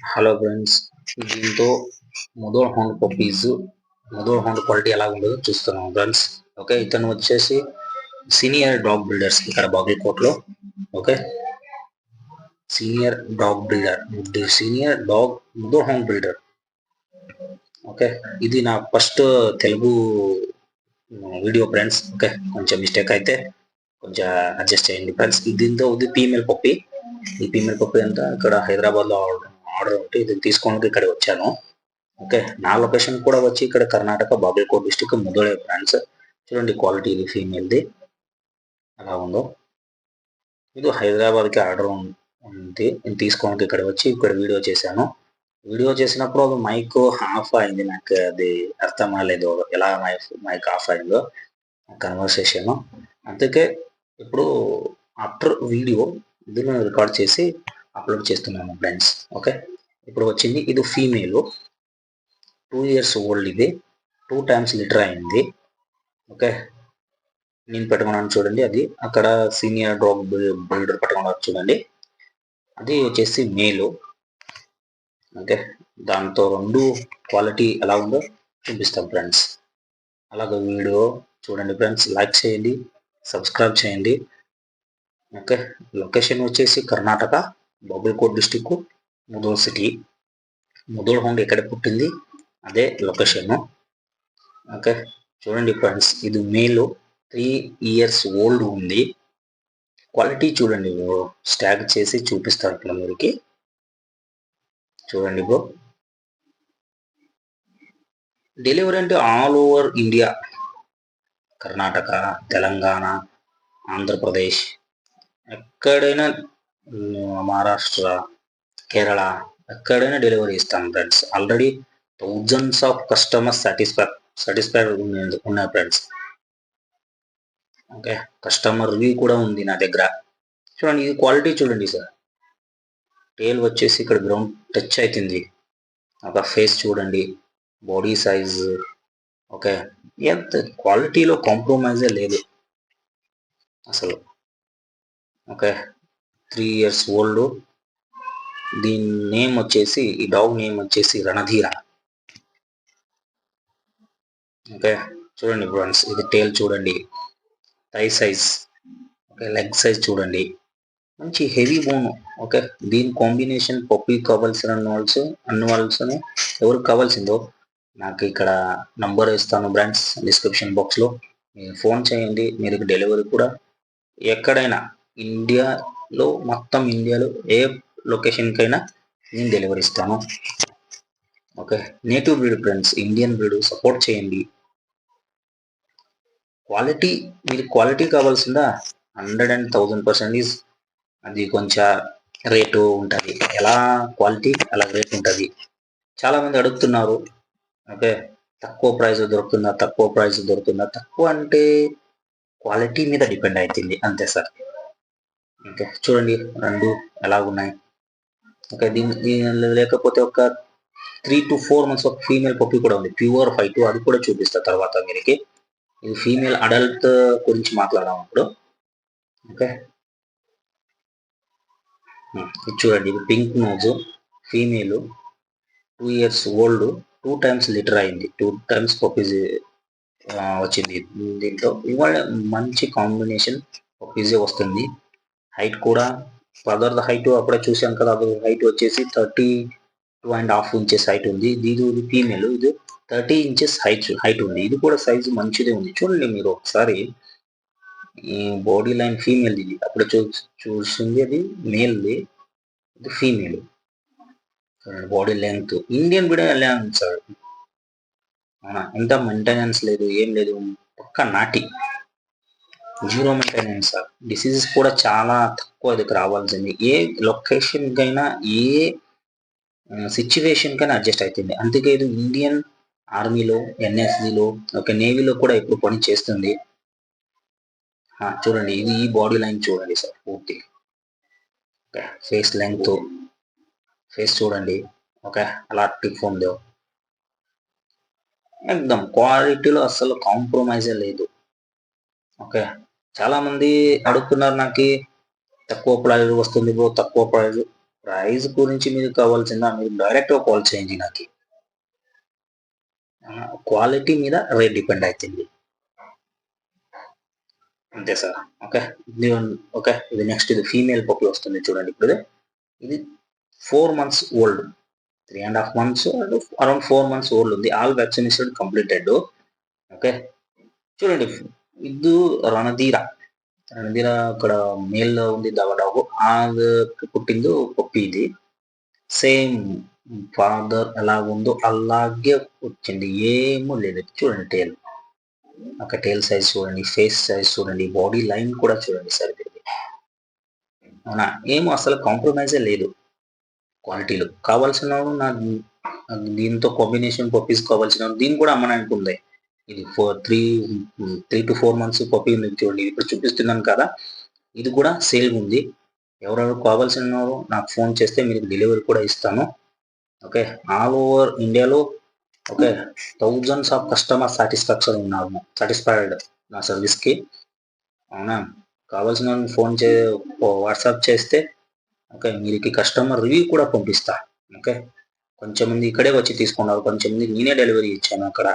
Hello friends, దీంతో Mudhol hound puppies Mudhol hound quality ఎలా ఉండదో చూస్తున్నాం ఫ్రెండ్స్. ఓకే, ఇతను వచ్చేసి సీనియర్ డాగ్ బిల్డర్స్ ఇక్కడ బాగల్కోట్లో. Okay, senior dog builder, senior dog Mudhol hound builder. Okay, ఇది నా first Telugu video friends. Okay, కొంచెం మిస్టేక్ అయితే కొంచెం అడ్జస్ట్ చేయండి ఫ్రెండ్స్. దీంతో ఇది ఫీమేల్ పప్పీ. ఈ ఫీమేల్ పప్పీ అంతా ఇక్కడ హైదరాబాద్లో ఆర్డర్ ఉంటే ఇది తీసుకోవడానికి ఇక్కడ వచ్చాను. ఓకే, నా లొకేషన్ కూడా వచ్చి ఇక్కడ కర్ణాటక బాగల్కోట్ డిస్టిక్ ముదోళే ఫ్రెండ్స్. చూడండి క్వాలిటీ ఇది ఫీమేల్ది ఎలా ఉందో. ఇది హైదరాబాద్కి ఆర్డర్ ఉంది, నేను తీసుకోవడానికి ఇక్కడ వచ్చి ఇక్కడ వీడియో చేశాను. వీడియో చేసినప్పుడు అది మైక్ ఆఫ్ అయింది, నాకు అది అర్థం అవ్వలేదు ఎలా మైక్ ఆఫ్ అయిందో కన్వర్సేషన్. అందుకే ఇప్పుడు ఆఫ్టర్ వీడియో దీన్ని రికార్డ్ చేసి అప్లోడ్ చేస్తున్నాను ఫ్రెండ్స్. ఓకే, ఇప్పుడు వచ్చింది ఇది ఫీమేల్, 2 years ఓల్డ్. ఇది 2 times లిటర్ అయింది. ఓకే, నేను పెట్టుకున్నాను చూడండి, అది అక్కడ సీనియర్ డాగ్ బిల్డర్ పెట్టుకున్నారు చూడండి, అది వచ్చేసి మేలు. ఓకే, దాంతో రెండు క్వాలిటీ ఎలా ఉందో చూపిస్తాం ఫ్రెండ్స్. అలాగే వీడియో చూడండి ఫ్రెండ్స్, లైక్ చేయండి, సబ్స్క్రైబ్ చేయండి. ఓకే, లొకేషన్ వచ్చేసి Karnataka Bagalkot district Mudhol city. Mudhol hound ఎక్కడ పుట్టింది అదే లొకేషన్. ఓకే, చూడండి ఫ్రెండ్స్, ఇది మేల్ 3 years ఓల్డ్ ఉంది. క్వాలిటీ చూడండి బ్రో, స్టాగ్ చేసి చూపిస్తాను ఇక్కడ మీరుకి. చూడండి బ్రో, డెలివరీ అంటే all over India, Karnataka, Telangana, Andhra Pradesh, ఎక్కడైనా, మహారాష్ట్ర, కేరళ, ఎక్కడైనా డెలివరీ ఇస్తాను friends. Already thousands of customers satisfied ఉన్నాయి ఫ్రెండ్స్. ఓకే, కస్టమర్ రివ్యూ కూడా ఉంది నా దగ్గర. చూడండి ఇది క్వాలిటీ చూడండి సార్, టేల్ వచ్చేసి ఇక్కడ గ్రౌండ్ టచ్ అవుతుంది. ఒక ఫేస్ చూడండి, బాడీ సైజ్. ఓకే, ఎంత క్వాలిటీలో కాంప్రమైజే లేదు అసలు. Okay, 3 years old. దీని నేమ్ వచ్చేసి, ఈ డాగ్ నేమ్ వచ్చేసి రణధీర. ఓకే, చూడండి ఫ్రెండ్స్, ఇది టేల్ చూడండి, thigh size. Okay, leg size చూడండి, మంచి హెవీ బోన్. ఓకే, దీని కాంబినేషన్ పప్పీ కావాల్సిన వాళ్ళని ఎవరికి కావాల్సిందో నాకు ఇక్కడ నంబర్ ఇస్తాను ఫ్రెండ్స్ డిస్క్రిప్షన్ బాక్స్లో, మీరు ఫోన్ చేయండి. మీరు డెలివరీ కూడా ఎక్కడైనా ఇండియాలో, మొత్తం ఇండియాలో ఏ లొకేషన్కైనా నేను డెలివరీ ఇస్తాను. Okay, native breed friends, Indian breed support చేయండి. క్వాలిటీ, మీరు క్వాలిటీ కావాల్సిందా 100% అది కొంచెం రేటు ఉంటుంది. ఎలా క్వాలిటీ అలా రేట్ ఉంటుంది. చాలామంది అడుగుతున్నారు, ఓకే, తక్కువ ప్రైస్ దొరుకుతుందా, తక్కువ ప్రైస్ దొరుకుతుందా. తక్కువ అంటే క్వాలిటీ మీద డిపెండ్ అవుతుంది అంతే సార్. ఓకే, చూడండి రెండు ఎలా ఉన్నాయి. ఓకే, దీని లేకపోతే ఒక 3 to 4 months ఒక ఫీమేల్ పప్పీ కూడా ఉంది, ప్యూర్ ఫైట్, అది కూడా చూపిస్తా తర్వాత మీరికి. ఇది ఫీమేల్ అడల్ట్ గురించి మాట్లాడదాం ఇప్పుడు. ఓకే, ఇది చూడండి, ఇది pink nose female, 2 years old, 2 times litter అయింది, 2 times పప్పీస్ వచ్చింది. దీంట్లో ఇవాళ మంచి కాంబినేషన్ పప్పీసే వస్తుంది. హైట్ కూడా ఫర్దర్ హైట్ అప్పుడే చూసాం కదా, అది హైట్ వచ్చేసి 32.5 inches హైట్ ఉంది. ఇది ఫీమేల్, ఇది 30 inches హైట్ ఉంది. ఇది కూడా సైజు మంచిదే ఉంది. చూడండి మీరు ఒకసారి, ఈ బాడీ లైన్ ఫీమేల్, ఇది అప్పుడు చూసింది అది మేల్ది, ఇది female. Body length Indian breed ఎలా ఉంది సార్, అవునా, ఎంత మెయింటెనెన్స్ లేదు, ఏం లేదు, పక్క నాటి, జీరో మెయింటెనెన్స్ సార్. డిసీజెస్ కూడా చాలా తక్కువ దగ్గర రావాల్సింది. ఏ లొకేషన్కైనా, ఏ సిచ్యువేషన్కైనా అడ్జస్ట్ అవుతుంది. అందుకే ఇది ఇండియన్ ఆర్మీలో, ఎన్ఎస్జిలో, ఒక నేవీలో కూడా ఇప్పుడు పని చేస్తుంది. చూడండి, ఇది ఈ బాడీ లైన్ చూడండి సార్ పూర్తి. ఓకే, ఫేస్ లెంగ్త్, ఫేస్ చూడండి. ఓకే, అలా టిప్ ఉందో, ఎక్దమ్ క్వాలిటీలో అస్సలు కాంప్రమైజే లేదు. ఓకే, చాలా మంది అడుగుతున్నారు నాకు, తక్కువ ప్రైజ్ వస్తుంది బ్రో, తక్కువ ప్రైజ్. ప్రైస్ గురించి మీకు కావాల్సిందా, మీరు డైరెక్ట్గా కాల్ చేయండి నాకు. క్వాలిటీ మీద రేట్ డిపెండ్ అవుతుంది, అంతే సార్. ఓకే, ఇది ఓకే, ఇది నెక్స్ట్ ఇది ఫీమేల్ పప్పి వస్తుంది చూడండి. ఇప్పుడు ఇది 4 months old, 3.5 months around 4 months old ఉంది. All vaccination completed. ఓకే, చూడండి. ఇది రణధీర. రణధీర అక్కడ మేల్ ఉంది డాగు, అది పుట్టింది పప్పి. ఇది సేమ్ ఫాదర్ ఎలా ఉందో అలాగే వచ్చింది, ఏమో లేదు. చూడండి టేల్, ఒక టేల్ సైజ్ చూడండి, ఫేస్ సైజ్ చూడండి, బాడీ లైన్ కూడా చూడండి సార్. ఇది అవునా, ఏమో అసలు కాంప్రమైజే లేదు క్వాలిటీలో. కావాల్సిన దీంతో కాంబినేషన్ పప్పీస్ కావాల్సిన దీన్ని కూడా అమ్మడానికి ఉంది. ఇది 3 to 4 months పప్పీ ఉంది చూడండి, ఇప్పుడు చూపిస్తున్నాను కదా. ఇది కూడా సేల్ ఉంది. ఎవరెవరు కావాల్సిన నాకు ఫోన్ చేస్తే మీకు డెలివరీ కూడా ఇస్తాను. ఓకే, ఆల్ ఓవర్ ఇండియాలో okay, thousands of customer satisfied నా సర్వీస్కి. అవునా, కావాల్సిన ఫోన్ వాట్సాప్ చేస్తే ఓకే, మీకు కస్టమర్ రివ్యూ కూడా పంపిస్తా. ఓకే, కొంచెం మంది ఇక్కడే వచ్చి తీసుకున్నారు, కొంచెం మంది నేనే డెలివరీ ఇచ్చాను అక్కడ.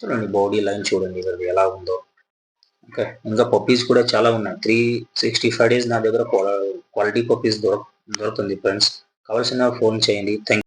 చూడండి బాడీ లైన్ చూడండి ఇది ఎలా ఉందో. ఓకే, ఇంకా పప్పీస్ కూడా చాలా ఉన్నాయి. 365 days నా దగ్గర క్వాలిటీ పప్పీస్ దొరుకుతుంది ఫ్రెండ్స్. కావాల్సిన ఫోన్ చేయండి. థ్యాంక్